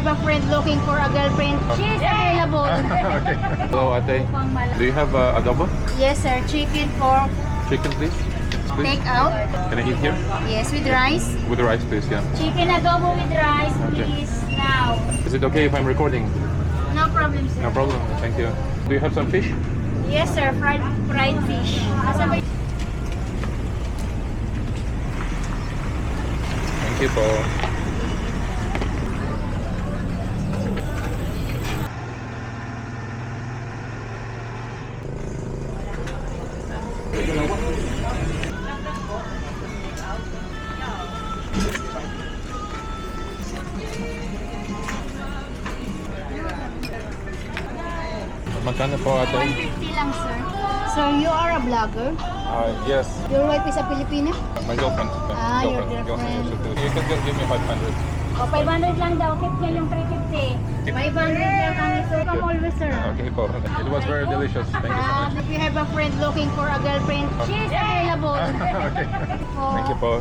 have a friend looking for a girlfriend. She's available. Okay. Hello, ate. Do you have adobo? Yes, sir. Chicken, pork, Chicken, please? take out. Can I eat here? Yes, with rice. With the rice, please, yeah. Chicken adobo with rice, Okay. please. Now. Is it okay if I'm recording? No problem, sir. No problem, thank you. Do you have some fish? Yes, sir. Fried fish. Thank you po. Magkano po ate? 150 lang, sir. Sir, you are a vlogger? Yes. Your wife is a Filipina? My girlfriend. Ah, your girlfriend. You can just give me 500. O, 500 lang daw. Keep niya yung 350. 500 lang ang ito. Come always, sir. Okay po. It was very delicious. Thank you so much. If you have a friend looking for a girlfriend, she's available. Okay. Thank you po.